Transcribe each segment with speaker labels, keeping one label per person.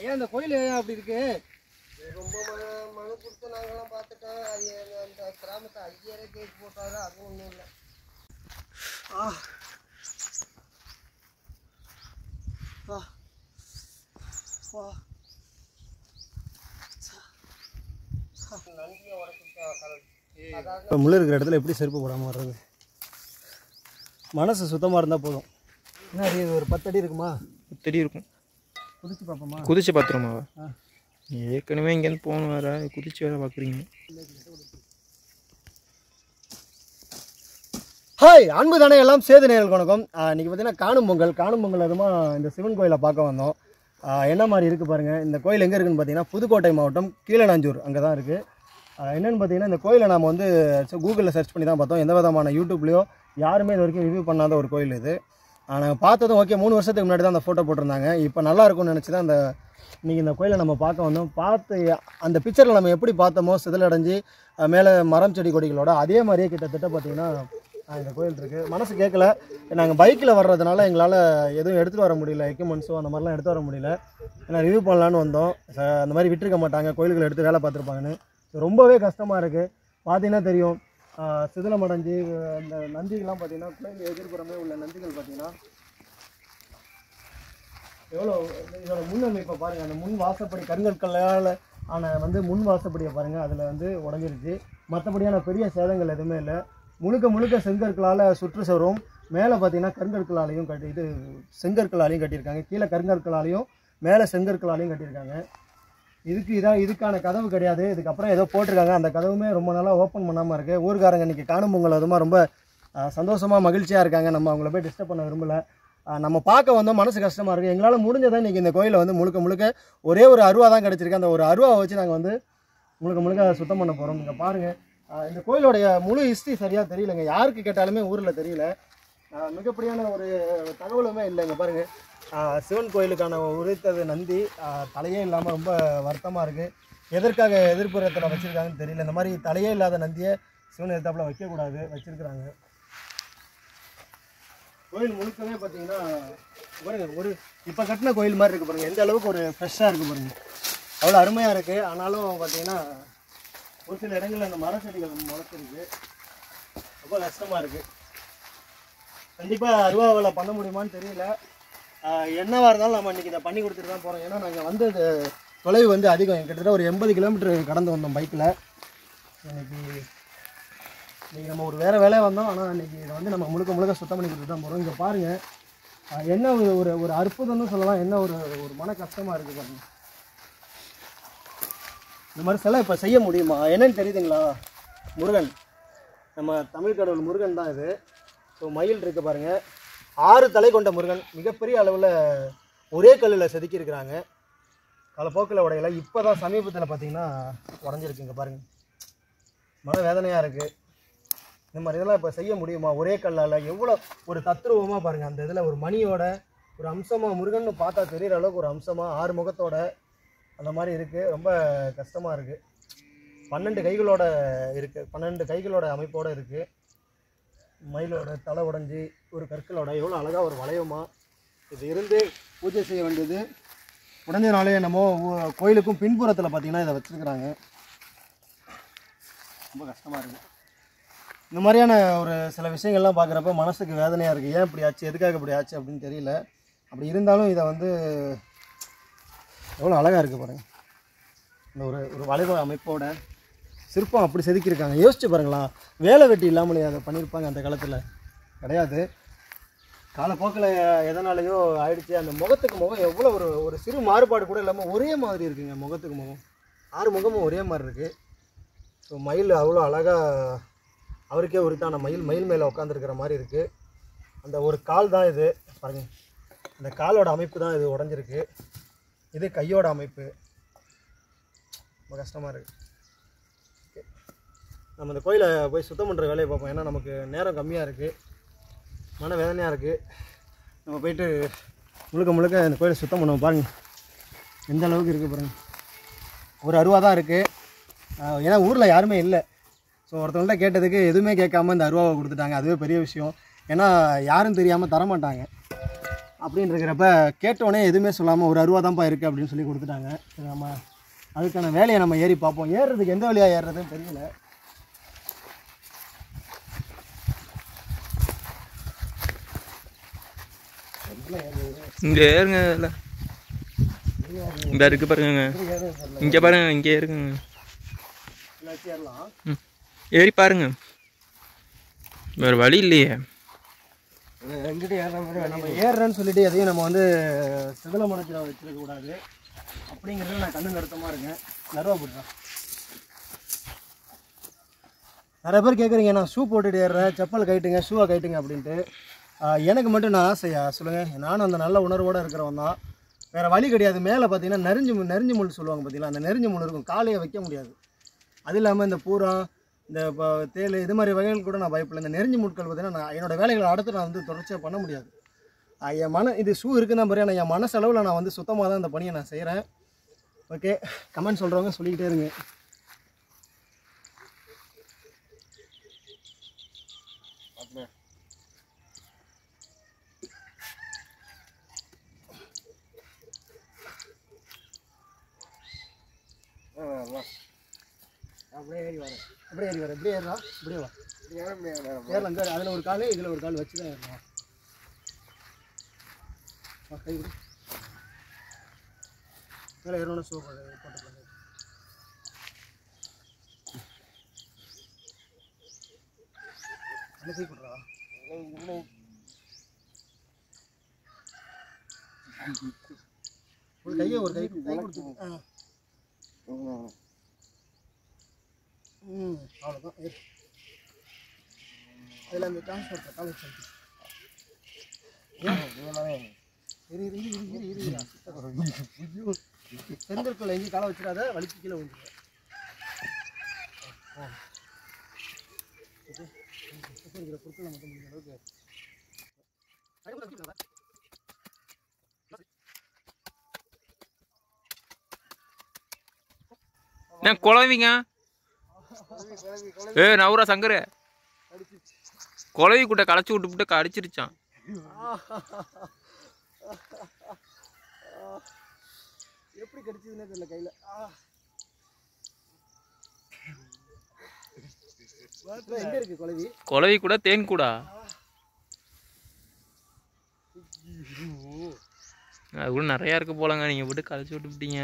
Speaker 1: ஐயா இந்த கோயில் ஏன் அப்படி இருக்கு?
Speaker 2: ரொம்ப மனு கொடுத்து நாங்களாம் பார்த்துட்டோம். அந்த கிராமத்தை ஐயரே கேஸ் போட்டாரு. அது ஒன்றும் இல்லை. நன்றியை உடச்சிட்டேன்.
Speaker 1: இப்போ முள்ளு இருக்கிற இடத்துல எப்படி செருப்பு போடாமல் வர்றது? மனசு சுத்தமாக இருந்தால் போதும். என்ன இது ஒரு 10 அடி இருக்குமா?
Speaker 3: 10 அடி இருக்கும்.
Speaker 1: குதிச்சு பார்ப்போமா?
Speaker 3: குதிச்சு பார்த்துருமாவா? ஏற்கனவே இங்கேருந்து போகணும் வேறு, குதிச்சு வேறு பார்க்குறீங்க.
Speaker 1: ஹாய், அன்பு தானே எல்லாம் சேது நேயர்களுக்கு வணக்கம். இன்றைக்கி பார்த்தீங்கன்னா காணும் பொங்கல் அதுமா இந்த சிவன் கோயிலை பார்க்க வந்தோம். என்ன மாதிரி இருக்குது பாருங்கள். இந்த கோயில் எங்கே இருக்குதுன்னு பார்த்தீங்கன்னா புதுக்கோட்டை மாவட்டம் கீழநாஞ்சூர் அங்கே தான் இருக்குது. என்னென்னு பார்த்தீங்கன்னா இந்த கோயிலை நாம் வந்து கூகுளில் சர்ச் பண்ணி தான் பார்த்தோம். எந்த விதமான யூடியூப்லேயோ யாருமே இது வரைக்கும் ரிவ்யூ பண்ணாத ஒரு கோயில் இது. நாங்கள் பார்த்ததும் ஓகே 3 வருஷத்துக்கு முன்னாடி தான் அந்த ஃபோட்டோ போட்டிருந்தாங்க. இப்போ நல்லா இருக்கும்னு நினச்சி தான் இன்றைக்கி இந்த கோயிலை நம்ம பார்க்க வந்தோம். பார்த்து அந்த பிக்சரில் நம்ம எப்படி பார்த்தோமோ சிதலடைஞ்சு மேலே மரம் செடி கொடிகளோட அதே மாதிரியே கிட்டத்தட்ட பார்த்திங்கன்னா இந்த கோயில் இருக்குது. மனசு கேட்கல. நாங்கள் பைக்கில் வர்றதுனால எங்களால் எதுவும் எடுத்துகிட்டு வர முடியல, எக்யூப்மெண்ட்ஸோ அந்த மாதிரிலாம் எடுத்து வர முடியல. ஏன்னா ரிவ்யூ பண்ணலான்னு வந்தோம். அந்த மாதிரி விட்டுருக்க மாட்டாங்க, கோயில்களை எடுத்து வேலை பார்த்துருப்பாங்கன்னு. ரொம்பவே கஷ்டமாக இருக்குது. பார்த்தீங்கன்னா தெரியும், சிதிலமடைஞ்சு அந்த நந்திகள்லாம் பார்த்தீங்கன்னா கோயில் எதிர்ப்புறமே உள்ள நந்திகள் பார்த்தீங்கன்னா எவ்வளோ இதோட முன் அமைப்பை பாருங்கள். அந்த முன் வாசப்படி கருங்கற்களால் ஆன முன் வாசப்படியை பாருங்கள், அதில் உடஞ்சிருச்சு. மற்றபடியான பெரிய சேதங்கள் எதுவுமே இல்லை. முழுக்க செங்கற்களால் சுற்றுச்சுவரும். மேலே பார்த்தீங்கன்னா கருங்கற்களாலையும் செங்கற்களாலையும் கட்டியிருக்காங்க. கீழே கருங்கற்களாலையும் மேலே செங்கற்களாலையும் கட்டியிருக்காங்க. இதுக்கான கதவு கிடையாது. இதுக்கப்புறம் ஏதோ போட்டிருக்காங்க. அந்த கதவுமே ரொம்ப நாளாக ஓப்பன் பண்ணாமல் இருக்குது. ஊர்காரங்க இன்றைக்கி காணும் பொங்கல் அதுமா ரொம்ப சந்தோஷமாக மகிழ்ச்சியாக இருக்காங்க. நம்ம அவங்கள போய் டிஸ்டர்ப் பண்ண விரும்பலை. நம்ம பார்க்க வந்தோம், மனசு கஷ்டமாக இருக்குது. எங்களால் முடிஞ்சதான் இன்றைக்கி இந்த கோயிலை முழுக்க ஒரே ஒரு அருவா தான் கிடச்சிருக்கு. அந்த ஒரு அருவாவை வச்சு நாங்கள் முழுக்க சுத்தம் பண்ண போகிறோம். இங்கே பாருங்கள், இந்த கோயிலோடைய முழு ஹிஸ்ட்ரி சரியாக தெரியலைங்க. யாருக்கு கேட்டாலுமே ஊரில் தெரியல. மிகப்படியான ஒரு தகவலுமே இல்லைங்க. பாருங்கள், சிவன் கோயிலுக்கான உரைத்தது நந்தி தலையே இல்லாமல் ரொம்ப வருத்தமாக இருக்குது. எதற்காக எதிர்ப்புறத்தில் வச்சுருக்காங்கன்னு தெரியல. இந்த மாதிரி தலையே இல்லாத நந்தியை சிவன் எதிர்த்தாப்பில் வைக்கக்கூடாது, வச்சுருக்குறாங்க. கோயில் முழுக்கவே பார்த்தீங்கன்னா பாருங்கள், ஒரு இப்போ கட்டின கோயில் மாதிரி இருக்குது பாருங்கள். எந்த அளவுக்கு ஒரு ஃப்ரெஷ்ஷாக இருக்குது பாருங்கள். அவ்வளோ அருமையாக இருக்குது. ஆனாலும் பார்த்தீங்கன்னா ஒரு சில இடங்களில் அந்த மர செடிகள் முளைச்சிருக்கு. ரொம்ப கஷ்டமாக இருக்குது. கண்டிப்பாக அருவாவில் பண்ண முடியுமான்னு தெரியல. என்னவாக இருந்தாலும் நம்ம இன்றைக்கி இதை பண்ணி கொடுத்துட்டு தான் போகிறோம். ஏன்னா நாங்கள் தொலைவு அதிகம். கிட்டத்தட்ட ஒரு 80 கிலோமீட்டர் கடந்து வந்தோம் பைக்கில். இன்றைக்கி நம்ம ஒரு வேறு வேலையாக வந்தோம். ஆனால் இன்றைக்கி இதை நம்ம முழுக்க சுத்தம் பண்ணி கொடுத்துட்டு தான் போகிறோம். இங்கே பாருங்கள், என்ன ஒரு அற்புதம்னு சொல்லலாம். என்ன ஒரு மன கஷ்டமாக இருக்குது பாருங்கள். இந்த மாதிரி சிலை இப்போ செய்ய முடியுமா என்னன்னு தெரியுதுங்களா? முருகன், நம்ம தமிழ் கடவுள் முருகன் தான் இது. ஸோ மயில் இருக்குது பாருங்கள். 6 தலை கொண்ட முருகன் மிகப்பெரிய அளவில் ஒரே கல்லில் செதுக்கியிருக்கிறாங்க. காலப்போக்கில் உடையல. இப்போ தான் சமீபத்தில் பார்த்திங்கன்னா உடஞ்சிருக்குங்க பாருங்கள். மன வேதனையாக இருக்குது. இந்த மாதிரி இதெல்லாம் இப்போ செய்ய முடியுமா ஒரே கல்லால்? எவ்வளோ ஒரு தத்ரூபமாக பாருங்கள். அந்த இதில் ஒரு மணியோட ஒரு அம்சமாக முருகன் பார்த்தா தெரிகிற அளவுக்கு ஒரு அம்சமாக 6 முகத்தோட அந்த மாதிரி இருக்குது. ரொம்ப கஷ்டமாக இருக்குது. 12 கைகளோட இருக்குது. 12 கைகளோட அமைப்போடு இருக்குது. மயிலோட தலை உடஞ்சி ஒரு கற்களோட எவ்வளோ அழகாக ஒரு வளையமாக இது இருந்து பூஜை செய்ய வேண்டியது. உடஞ்சனாலே நம்ம கோயிலுக்கும் பின்புறத்தில் பார்த்திங்கன்னா இதை வச்சுருக்குறாங்க. ரொம்ப கஷ்டமாக இருக்குது. இந்த மாதிரியான ஒரு சில விஷயங்கள்லாம் பார்க்குறப்ப மனசுக்கு வேதனையாக இருக்குது. ஏன் இப்படி ஆச்சு, எதுக்காக இப்படி ஆச்சு அப்படின்னு தெரியல. அப்படி இருந்தாலும் இதை எவ்வளோ அழகாக இருக்குது பாருங்கள். இந்த ஒரு வளைவு அமைப்போட சிற்பம் அப்படி செதுக்கியிருக்காங்க. யோசிச்சு பாருங்களா, வேலை வெட்டி இல்லாமலே அதை பண்ணியிருப்பாங்க அந்த காலத்தில். கிடையாது, காலப்போக்கில் எதனாலேயோ ஆயிடுச்சு. அந்த முகத்துக்கு முகம் எவ்வளோ ஒரு சிறு மாறுபாடு கூட இல்லாமல் ஒரே மாதிரி இருக்குங்க. முகத்துக்கு முகம் 6 முகமும் ஒரே மாதிரி இருக்குது. ஸோ மயில் அவ்வளோ அழகாக அவருக்கே உரித்தான மயில் மேலே உட்காந்துருக்கிற மாதிரி இருக்குது. அந்த ஒரு கால் தான் இது பாருங்கள். அந்த காலோட அமைப்பு தான் இது உடஞ்சிருக்கு. இது கையோட அமைப்பு. ரொம்ப கஷ்டமாக இருக்குது. நம்ம இந்த கோயிலை போய் சுத்தம் பண்ணுற வேலையை பார்ப்போம். ஏன்னா நமக்கு நேரம் கம்மியாக இருக்குது, மன வேதனையாக இருக்குது. நம்ம போயிட்டு முழுக்க இந்த கோயிலை சுத்தம் பண்ணுவோம். பாருங்கள் எந்த அளவுக்கு இருக்குது பாருங்கள். ஒரு அருவா தான் இருக்குது. ஏன்னா ஊரில் யாருமே இல்லை. ஸோ ஒருத்தவங்கள்ட்ட கேட்டதுக்கு எதுவுமே கேட்காம இந்த அருவாவை கொடுத்துட்டாங்க. அதுவே பெரிய விஷயம். ஏன்னா யாரும் தெரியாமல் தரமாட்டாங்க. அப்படின்னு இருக்கிறப்ப கேட்டோடனே எதுவுமே சொல்லாமல் ஒரு 60 தான்ப்பா இருக்குது அப்படின்னு சொல்லி கொடுத்துட்டாங்க. சரி நம்ம அதுக்கான வேலையை நம்ம ஏறி பார்ப்போம். ஏறுறதுக்கு எந்த வழியாக ஏறுறதுன்னு தெரியல.
Speaker 3: இங்கே ஏறுங்க. இல்லை இந்த இருக்கு பாருங்க, இங்கே பாருங்க, இங்கே இருக்குங்க.
Speaker 1: ஏறலாம்.
Speaker 3: ஏறி பாருங்க, வேறு வழி இல்லையே.
Speaker 2: எங்கிட்ட ஏற மாதிரி
Speaker 1: நம்ம ஏறுறேன்னு சொல்லிட்டு எதையும் நம்ம வந்து சிதல மனத்தில் வச்சிருக்க கூடாது அப்படிங்கிறது நான் கண்ணு நிறுத்தமாக இருக்கேன். நர்வா போட்டுறேன். நிறைய பேர் கேட்குறீங்க, நான் ஷூ போட்டுட்டு ஏறுறேன், செப்பல் கைட்டுங்க, ஷூவை கைட்டுங்க அப்படின்ட்டு. எனக்கு மட்டும் நான் ஆசையா சொல்லுங்கள். நானும் அந்த நல்ல உணர்வோடு இருக்கிறவன் தான். வேறு வழி கிடையாது. மேலே பார்த்தீங்கன்னா நெறிஞ்சு முள் சொல்லுவாங்க பார்த்தீங்களா, அந்த நெறிஞ்சு முள் இருக்கும். காலையை வைக்க முடியாது. அது இல்லாமல் இந்த பூரா, இந்த இப்போ தேள், இது மாதிரி வகைகள் கூட நான் பயப்படல. இந்த நெறிஞ்சு முட்கள் பார்த்தீங்கன்னா நான் என்னோடய வேலைகளை அடுத்து நான் வந்து தொடர்ச்சியாக பண்ண முடியாது. என் இது ஷூ இருக்குன்னு பாரு, ஆனால் என் மனசளவில் நான் வந்து சுத்தமாக தான் இந்த பணியை நான் செய்கிறேன். ஓகே, கமெண்ட் சொல்கிறவங்க சொல்லிக்கிட்டே இருங்க. அப்படியே ஏறி வரேன். இப்படி ஏறலாம். இப்படியே வா, ஏறலாம். சார் அதில் ஒரு கால், இதில் ஒரு கால் வச்சு தான் ஏறலாம். கை விடு. மேலே ஏறணும். ஷூ போட்டுக்கலாம். என்ன கை கொடுறா? ஒரு கையை ஒரு கை கொடுத்து. அவ்வளோதான். அதில் அந்த டிரான்ஸ்போர்ட் காலேஜ் செங்கற்குள்ள எங்கேயும் காலை வச்சிடாத, வலிக்கு கீழே வந்துடுவேன். பொருட்களை மட்டும் முடிஞ்ச அளவுக்கு
Speaker 3: குழவிங்க. நவுரா சங்கரு குழவி கூட்ட களைச்சி விட்டு கடிச்சிருச்சான்.
Speaker 1: எப்படி கடிச்சதுன்னே தெரியல கையில. எங்க இருக்கு குழவி?
Speaker 3: குழவி கூட தேன் கூடா அது கூட நிறையா இருக்கு போலங்க. நீங்க விட்டு களைச்சி விட்டுட்டீங்க.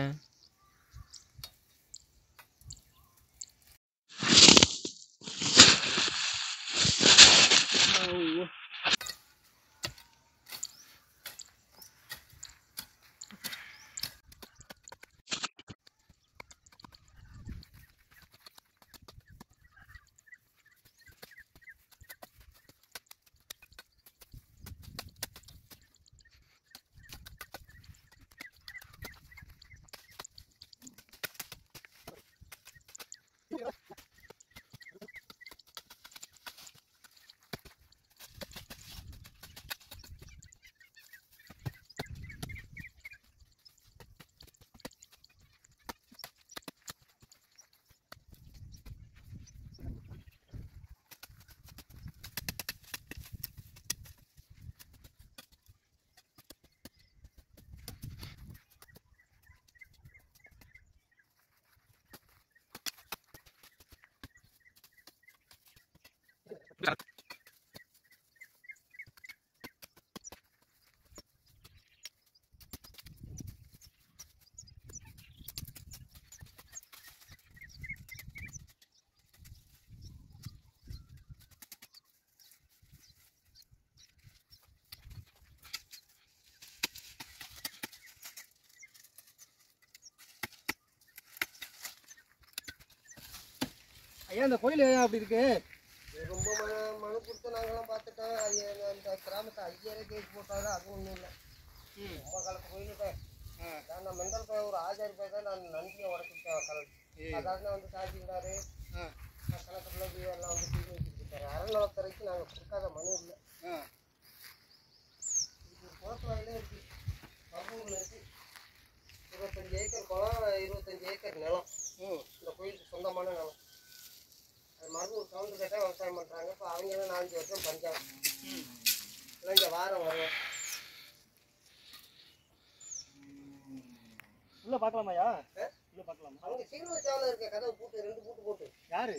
Speaker 1: ஐயா இந்த கோயில் ஏன் அப்படி இருக்கு?
Speaker 2: ரொம்ப மனு கொடுத்து நாங்களாம் பார்த்துட்டோம். அந்த கிராமத்தை ஐயரே கேஸ் போட்டாரு, அது ஒன்றும் இல்லை. ரொம்ப காலத்து கோயிலுட்டேன். நான் மெண்டல் போய் ஒரு ஆஜாரி போய் தான் நான் நன்றியை உடச்சிட்டேன் மக்கள். அதாவது வந்து சாட்சி விடாரு, கணக்குள்ள எல்லாம் வந்து தீர்வு வச்சுருக்காரு. அறநிலத்துறைக்கு நாங்கள் கொடுக்காத மனு இல்லை. இது குளத்து வரையிலே இருக்குது, மருவூரில் இருக்குது. 25 ஏக்கர் குளம், 25 ஏக்கர் நிலம் இந்த கோயிலுக்கு சொந்தமான நிலம். அது மருவூர் கவுண்டர் கேட்டால் விவசாயம் பண்ணுறாங்க. இப்போ அவங்க 4-5 வருஷம் பஞ்சாப் இல்லை, இங்கே வாரம் வருவேன்.
Speaker 1: உள்ள பார்க்கலாமாயா? உள்ள பார்க்கலாமா?
Speaker 2: அவங்க சீக்கிரம் சாவல இருக்க கதவை பூட்டு 2 பூட்டு போட்டு.
Speaker 1: யாரு?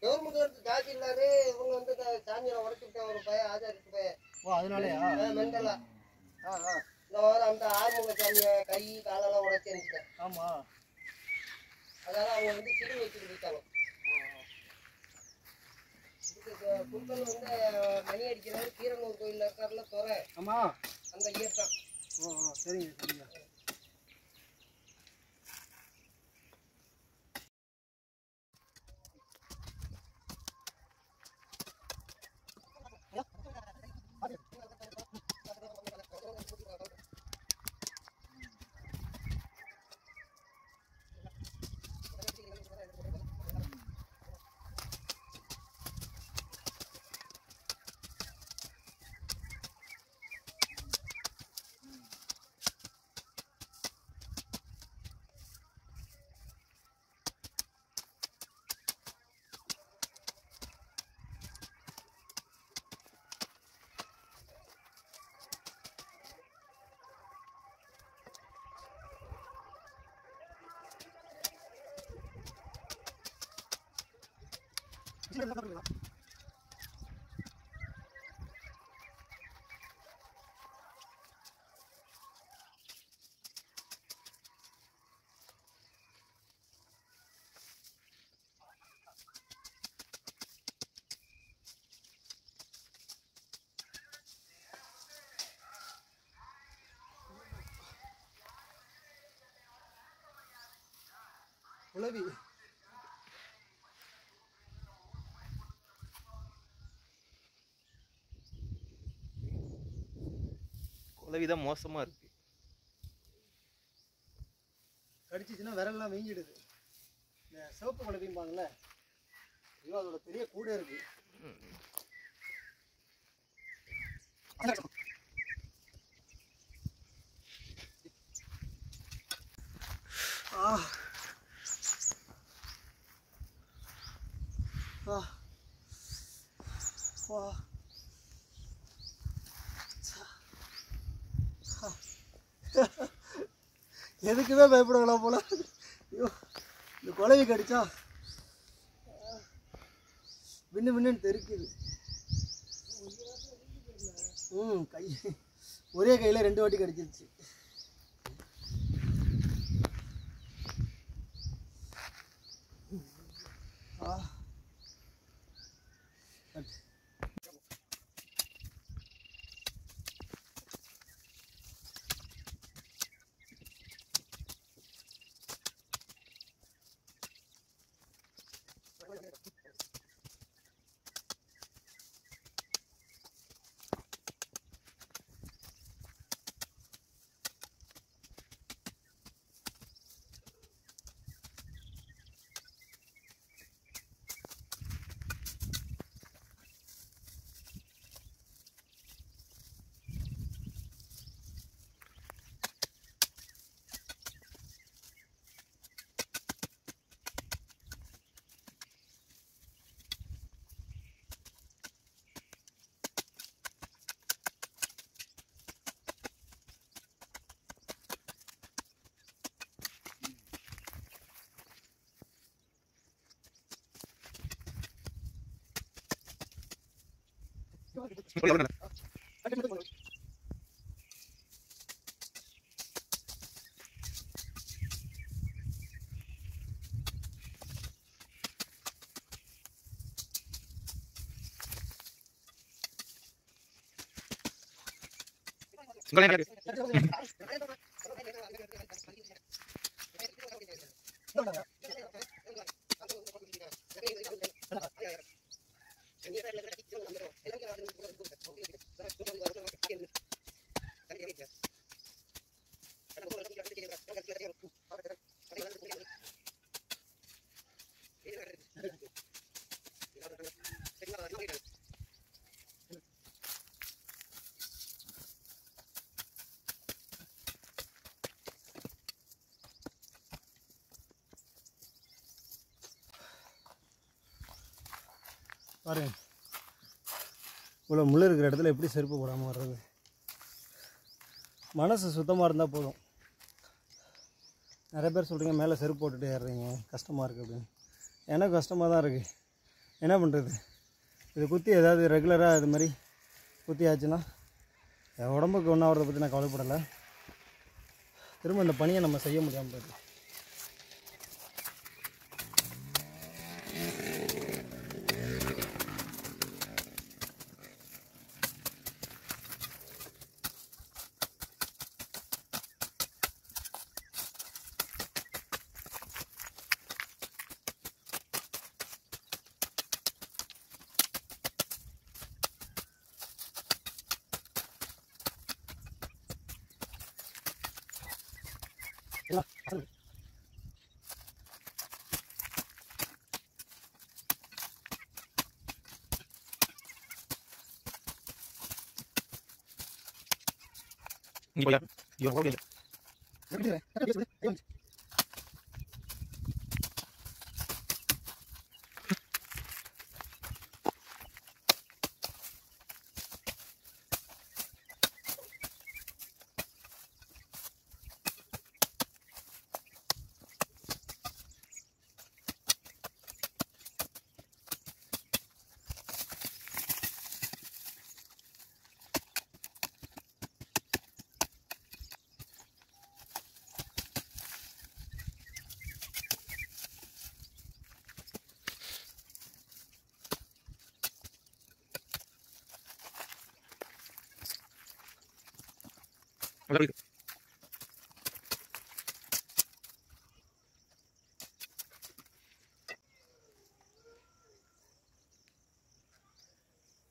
Speaker 2: கவர்மெண்ட்ல இருந்து தாசில்தாரு இவங்க வந்து சாமியாரை உடைச்சுட்டாங்க ஒரு பையன் ஆஜாரிட்டு பையன்.
Speaker 1: ஓ அதனாலயா?
Speaker 2: மெண்டலா. இந்த வாரம் அந்த ஆறுமுக சாமியை கை காலெல்லாம் உடைச்சு இருந்துட்டேன்.
Speaker 1: ஆமா.
Speaker 2: அதனால அவங்க வந்து சிறு வச்சுட்டு போயிட்டாங்க. இதுக்கு குருக்கள் வந்து மணி அடிக்கிறாரு கீரனூர் கோயில்ல இருக்காருல துறை.
Speaker 1: ஆமா.
Speaker 2: அந்த ஐயர் தான்.
Speaker 1: ஓ சரிங்க சரிங்க. குளவி
Speaker 3: குளவிதான் மோசமா இருக்கு.
Speaker 1: கடிச்சிச்சுன்னா விரல்லாம் வீங்கிடுது. இந்த சிவப்பு குளவிம்பாங்கல்ல, ஐயோ அதோட பெரிய கூட இருக்கு. ஆ ஆ வா எதுக்குமே பயப்படுவாங்களா போல. ஐயோ இந்த குழவி கடிச்சா விண்ணு விண்ணுன்னு தெரிக்குது. கை ஒரே கையில் 2 வாட்டி கடிச்சிருச்சு. பாருங்க இவ்வளோ முள் இருக்கிற இடத்துல எப்படி செருப்பு போடாமல் வர்றது. மனசு சுத்தமாக இருந்தால் போதும். நிறைய பேர் சொல்கிறீங்க மேலே செருப்பு போட்டுட்டு ஏறுறீங்க கஷ்டமாக இருக்குது அப்படின்னு. எனக்கு கஷ்டமாக தான் இருக்குது. என்ன பண்ணுறது, இது குத்தி ஏதாவது ரெகுலராக இது மாதிரி குத்தி ஆச்சுன்னா என் உடம்புக்கு ஒன்றும் ஆகிறத பற்றி நான் கவலைப்படலை. திரும்ப இந்த பணியை நம்ம செய்ய முடியாமல் போயிடுது.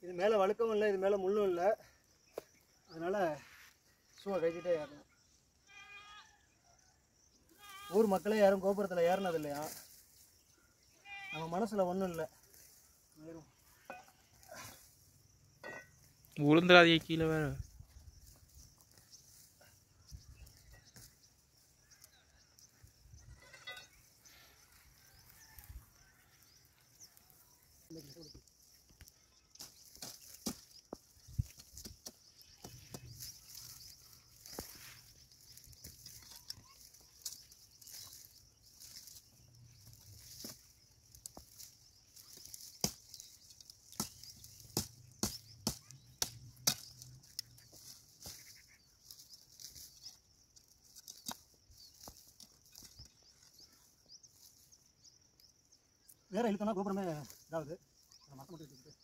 Speaker 1: இது மேலே வழுக்கவும் இல்லை, இது மேலே முள்ளும் இல்லை, அதனால் ஷூவை கட்டிகிட்டே ஏறணும். ஊர் மக்களே யாரும் கோபுரத்தில் ஏறினது இல்லையா, நம்ம மனசில் ஒன்றும் இல்லை.
Speaker 3: விழுந்துடாதே கீழே வேற.
Speaker 1: வேற இழுத்தோம்னா கோபுரமே இதாகுது. மற்ற மட்டும் இருக்குது.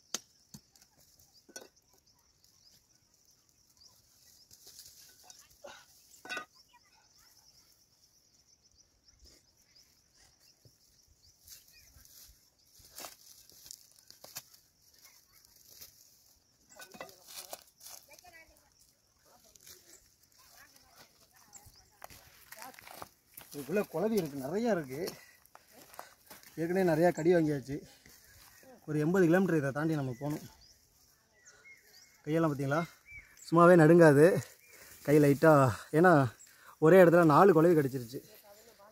Speaker 1: இதுக்குள்ளே குழவி இருக்குது, நிறையா இருக்குது. ஏற்கனவே நிறையா கடி வாங்கியாச்சு. ஒரு 80 கிலோமீட்டர் இதை தாண்டி நம்ம போகணும். கையெல்லாம் பார்த்தீங்களா சும்மாவே நடுங்காது. கை லைட்டாக, ஏன்னா ஒரே இடத்துல 4 குழவி கடிச்சிருச்சு,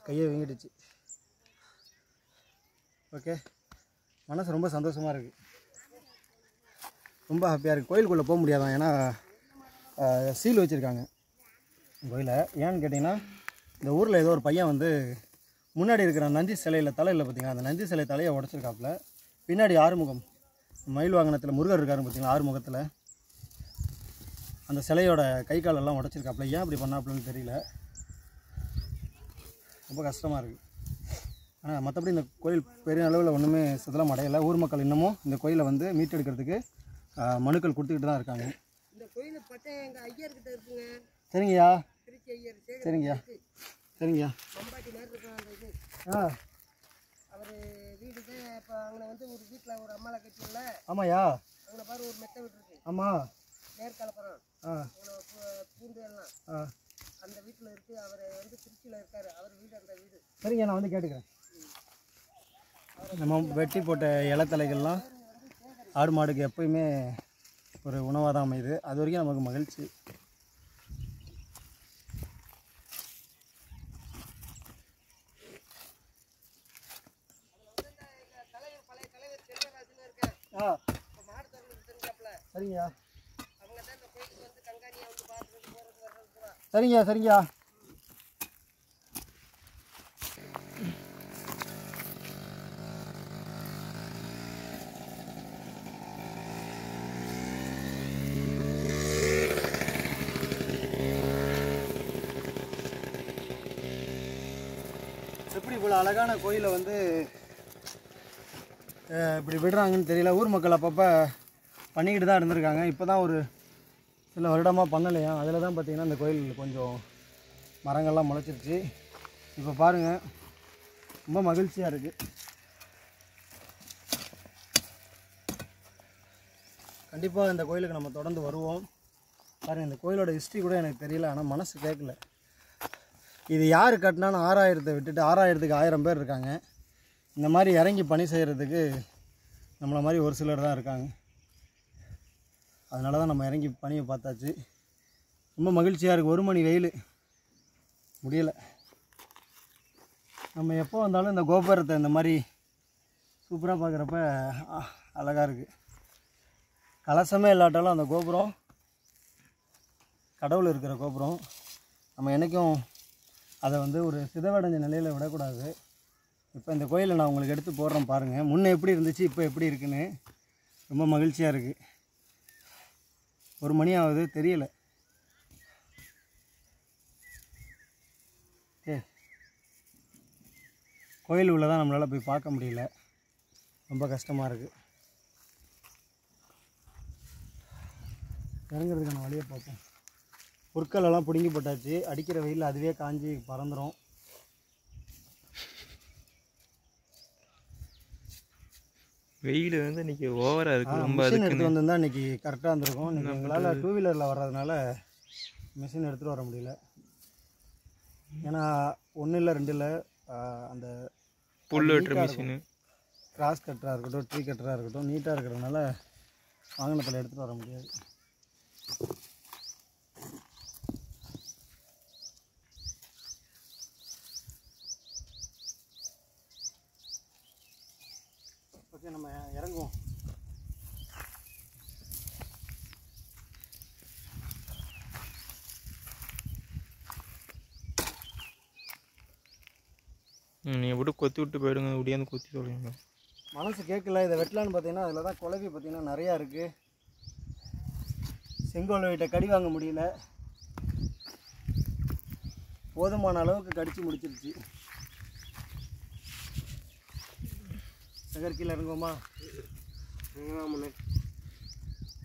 Speaker 1: கையை வீங்கிடுச்சு. ஓகே, மனசு ரொம்ப சந்தோஷமாக இருக்குது, ரொம்ப ஹாப்பியாக இருக்குது. கோயிலுக்குள்ளே போக முடியாதான், ஏன்னா சீல் வச்சுருக்காங்க கோயிலை. ஏன்னு கேட்டிங்கன்னா, இந்த ஊரில் ஏதோ ஒரு பையன் வந்து முன்னாடி இருக்கிற நந்தி சிலையில் தலையில் பார்த்தீங்கன்னா, அந்த நந்தி சிலை தலையை உடச்சிருக்காப்புல. பின்னாடி ஆறுமுகம் மயில் வாகனத்தில் முருகர் இருக்காருன்னு பார்த்தீங்களா, ஆறுமுகத்தில் அந்த சிலையோட கை காலெல்லாம் உடச்சிருக்காப்புல. ஏன் அப்படி பண்ணாப்புலன்னு தெரியல, ரொம்ப கஷ்டமாக இருக்குது. ஆனால் மற்றபடி இந்த கோயில் பெரிய அளவில் ஒன்றுமே சிதலம் அடையலை. ஊர் மக்கள் இன்னமும் இந்த கோயிலை வந்து மீட்டெடுக்கிறதுக்கு மனுக்கள் கொடுத்துக்கிட்டு தான் இருக்காங்க.
Speaker 2: இந்த கோயில் பட்டை எங்கள் ஐயர்கிட்ட இருக்குங்க.
Speaker 1: சரிங்கய்யா,
Speaker 2: திருச்சி ஐயர்
Speaker 1: சரிங்கய்யா, சரிங்கய்யா.
Speaker 2: மம்பாட்டி நேரம் இருக்கிற அந்த இது அவர் வீடு தான். இப்போ அங்கே வந்து ஒரு வீட்டில் ஒரு அம்மாவை கட்டில.
Speaker 1: ஆமாய்யா,
Speaker 2: அங்கே பாரு ஒரு மெத்த வீடு இருக்கு.
Speaker 1: ஆமாம்,
Speaker 2: நேர்கலப்பறம் பூண்டு எல்லாம் அந்த வீட்டில் இருக்குது. அவர் வந்து திருச்சியில் இருக்கார், அவர் வீடு அந்த வீடு.
Speaker 1: சரிங்க, நான் வந்து கேட்டுக்கிறேன். நம்ம வெட்டி போட்ட இலத்தலைகள்லாம் ஆடு மாடுக்கு எப்பயுமே ஒரு உணவாக தான் அமையுது. அது வரைக்கும் நமக்கு மகிழ்ச்சி. சரிங்கய்யா, சரிங்கய்யா, சரிங்கய்யா. எப்படி இவ்வளோ அழகான கோயிலை வந்து இப்படி விடுறாங்கன்னு தெரியல. ஊர் மக்கள் அப்பப்போ பண்ணிக்கிட்டு தான் இருந்திருக்காங்க. இப்போ தான் ஒரு சில வருடமாக பண்ணலையா. அதில் தான் பார்த்திங்கன்னா இந்த கோயில் கொஞ்சம் மரங்கள்லாம் முளைச்சிருச்சு. இப்போ பாருங்கள், ரொம்ப மகிழ்ச்சியாக இருக்குது. கண்டிப்பாக இந்த கோயிலுக்கு நம்ம தொடர்ந்து வருவோம். பாருங்கள், இந்த கோயிலோட ஹிஸ்ட்ரி கூட எனக்கு தெரியல, ஆனால் மனசு கேட்கல. இது யார் கட்டினான்னு 6000 விட்டுட்டு 6000க்கு 1000 பேர் இருக்காங்க. இந்த மாதிரி இறங்கி பணி செய்கிறதுக்கு நம்மளை மாதிரி ஒரு சிலர் தான் இருக்காங்க. அதனால தான் நம்ம இறங்கி பணியை பார்த்தாச்சு. ரொம்ப மகிழ்ச்சியாக இருக்குது. 1 மணி வெயில் முடியலை. நம்ம எப்போ வந்தாலும் இந்த கோபுரத்தை இந்த மாதிரி சூப்பராக பார்க்குறப்ப அழகாக இருக்குது. கலசமே இல்லாட்டாலும் அந்த கோபுரம் கடவுள் இருக்கிற கோபுரம். நம்ம என்றைக்கும் அதை வந்து ஒரு சிதைவடைஞ்ச நிலையில் விடக்கூடாது. இப்போ இந்த கோயிலை நான் உங்களுக்கு எடுத்து போடுறேன் பாருங்கள். முன்னே எப்படி இருந்துச்சு, இப்போ எப்படி இருக்குன்னு. ரொம்ப மகிழ்ச்சியாக இருக்குது. 1 மணி ஆகுது, தெரியலை. கோயில் உள்ள தான் நம்மளால் போய் பார்க்க முடியல. ரொம்ப கஷ்டமாக இருக்குது. இறங்குறதுக்கான வழியை பார்ப்போம். பொருட்களெல்லாம் பிடுங்கி போட்டாச்சு. அடிக்கிற வெயில் அதுவே காஞ்சி பறந்துடும்.
Speaker 3: வெயில் வந்து இன்றைக்கி ஓவராக இருக்குது. ரொம்ப
Speaker 1: மிஷின் எடுத்து வந்திருந்தால் இன்றைக்கி கரெக்டாக இருந்திருக்கும். இன்றைக்கி எங்களால் 2 வீலரில் வர்றதுனால மிஷின் எடுத்துகிட்டு வர முடியல. ஏன்னா 1 இல்லை 2 இல்லை, அந்த
Speaker 3: புல் வெட்டுற மிஷினு,
Speaker 1: கிராஸ் கட்டராக இருக்கட்டும், ட்ரீ கட்டராக இருக்கட்டும், நீட்டாக இருக்கிறதுனால வாகனத்தில் எடுத்துகிட்டு வர முடியாது. ஓகே, நம்ம இறங்குவோம்.
Speaker 3: நீங்கள் விட்டு கொத்தி விட்டு போயிடுங்க, முடியாந்து கொத்தி சொல்லுங்க.
Speaker 1: மனசு கேட்கல. இதை வெட்டலான்னு பார்த்தீங்கன்னா அதில் தான் குழவி பார்த்தீங்கன்னா நிறையா இருக்குது. செங்கோல்கிட்ட கடி வாங்க முடியல. போதுமான அளவுக்கு கடிச்சு முடிச்சிருச்சு. நகர் கீழே இறங்குவோமா? முன்னே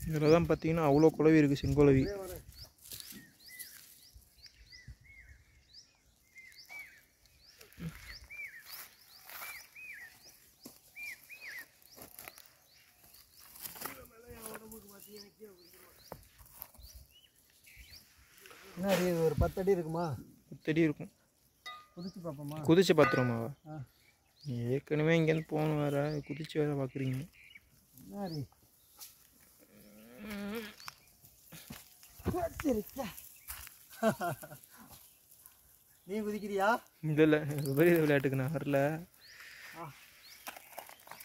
Speaker 3: இதில் தான் பார்த்தீங்கன்னா அவ்வளோ குழவி இருக்குது, செங்குழவி.
Speaker 1: என்ன இது, ஒரு 10 அடி இருக்குமா?
Speaker 3: 10 அடி இருக்கும்.
Speaker 1: குதிச்சு பார்ப்போமா?
Speaker 3: குதிச்சு பார்த்துருமாவா? ஏற்கனவே இங்கேருந்து போகணும் வேறு, குதிச்சு வேறு பார்க்குறீங்க.
Speaker 1: நீ குதிக்கிறியா?
Speaker 3: இல்லை விபரீத விளையாட்டுக்கு நான் வரல.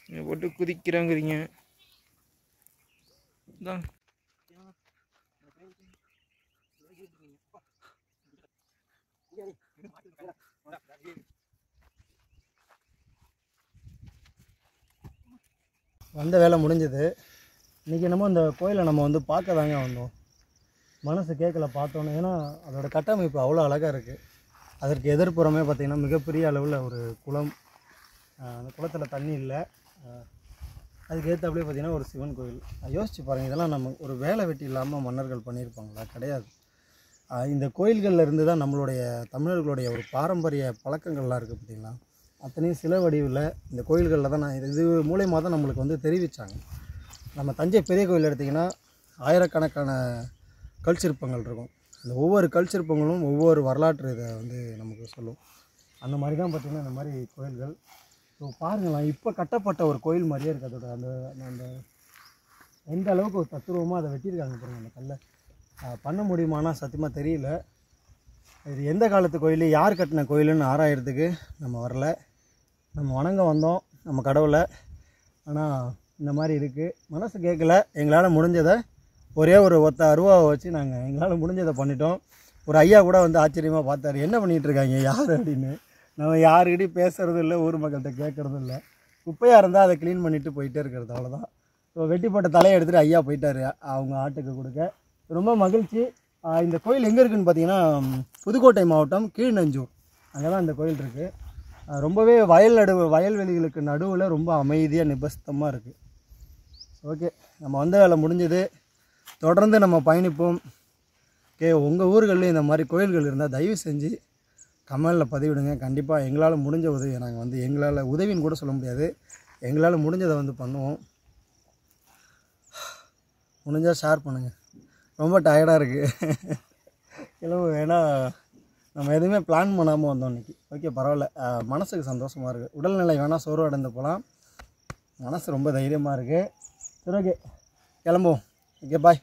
Speaker 3: நீங்கள் போட்டு குதிக்கிறாங்கிறீங்க தான்.
Speaker 1: வந்த வேலை முடிஞ்சது. இன்றைக்கி என்னமோ இந்த கோயிலை நம்ம வந்து பார்க்க தாங்க வந்தோம். மனசு கேட்கல பார்த்தோன்னே. ஏன்னா அதோட கட்டமைப்பு அவ்வளோ அழகாக இருக்குது. அதற்கு எதிர்ப்புறமே பார்த்திங்கன்னா மிகப்பெரிய அளவில் ஒரு குளம். அந்த குளத்தில் தண்ணி இல்லை. அதுக்கு ஏற்றாப்புலேயே பார்த்திங்கன்னா ஒரு சிவன் கோயில். யோசிச்சு பாருங்கள், இதெல்லாம் நம்ம ஒரு வேலை வெட்டி இல்லாமல் மன்னர்கள் பண்ணியிருப்பாங்களா? கிடையாது. இந்த கோயில்களில் இருந்து தான் நம்மளுடைய தமிழர்களுடைய ஒரு பாரம்பரிய பழக்கங்கள்லாம் இருக்குது பார்த்திங்களா. அத்தனையும் சில வடிவில் இந்த கோயில்களில் தான் நான் இது மூலயமா தான் நம்மளுக்கு வந்து தெரிவித்தாங்க. நம்ம தஞ்சை பெரிய கோயில் எடுத்திங்கன்னா ஆயிரக்கணக்கான கல் சிற்பங்கள் இருக்கும். இந்த ஒவ்வொரு கல் சிற்பங்களும் ஒவ்வொரு வரலாற்று இதை வந்து நமக்கு சொல்லும். அந்த மாதிரி தான் பார்த்திங்கன்னா இந்த மாதிரி கோயில்கள். ஸோ பாருங்களேன், இப்போ கட்டப்பட்ட ஒரு கோயில் மாதிரியே இருக்குது. அதோட அந்த அந்த எந்த அளவுக்கு ஒரு தத்துருவமாக அதை வெட்டியிருக்காங்க பாருங்கள். அந்த கல்லை பண்ண முடியுமானா சத்தியமாக தெரியல. இது எந்த காலத்து கோயில், யார் கட்டின கோயிலுன்னு ஆராயறதுக்கு நம்ம வரல. நம்ம வணங்க வந்தோம் நம்ம கடவுளை. ஆனால் இந்த மாதிரி இருக்குது. மனசு கேட்கல. எங்களால் முடிஞ்சதை ஒரே ஒரு அருவாவை வச்சு நாங்கள் எங்களால் முடிஞ்சதை பண்ணிட்டோம். ஒரு ஐயா கூட வந்து ஆச்சரியமாக பார்த்தாரு, என்ன பண்ணிகிட்ருக்காங்க யார் அப்படின்னு. நம்ம யாருக்கிட்டையும் பேசுகிறதும் இல்லை, ஊர் மக்கள்கிட்ட கேட்குறதும் இல்லை. குப்பையாக இருந்தால் அதை க்ளீன் பண்ணிவிட்டு போயிட்டே இருக்கிறது, அவ்வளோதான். ஸோ வெட்டி போட்ட தலையை எடுத்துகிட்டு ஐயா போயிட்டார் அவங்க ஆட்டுக்கு கொடுக்க. ரொம்ப மகிழ்ச்சி. இந்த கோயில் எங்கே இருக்குதுன்னு பார்த்தீங்கன்னா புதுக்கோட்டை மாவட்டம் கீழ்நஞ்சூர், அங்கே தான் இந்த கோயில் இருக்குது. ரொம்பவே வயல்வெளிகளுக்கு நடுவில் ரொம்ப அமைதியாக நிபஸ்தமாக இருக்குது. ஓகே, நம்ம வந்த வேலை முடிஞ்சது. தொடர்ந்து நம்ம பயணிப்போம். ஓகே, உங்கள் ஊர்களில் இந்த மாதிரி கோயில்கள் இருந்தால் தயவு செஞ்சு கமெண்டில் பதிவிடுங்க. கண்டிப்பாக எங்களால் முடிஞ்ச உதவியை நாங்கள் வந்து எங்களால் உதவின்னு கூட சொல்ல முடியாது, எங்களால் முடிஞ்சதை வந்து பண்ணுவோம். முடிஞ்சால் ஷேர் பண்ணுங்கள். ரொம்ப டயர்டாக இருக்குது கிளம்பு. ஏன்னா நம்ம எதுவுமே பிளான் பண்ணாமல் வந்தோம் இன்றைக்கி. ஓகே, பரவாயில்ல, மனசுக்கு சந்தோஷமாக இருக்குது. உடல்நிலை வேணால் சோர்வு அடைந்து போகலாம், மனசு ரொம்ப தைரியமாக இருக்குது. சரி, ஓகே, கிளம்புவோம். ஓகே, பாய்.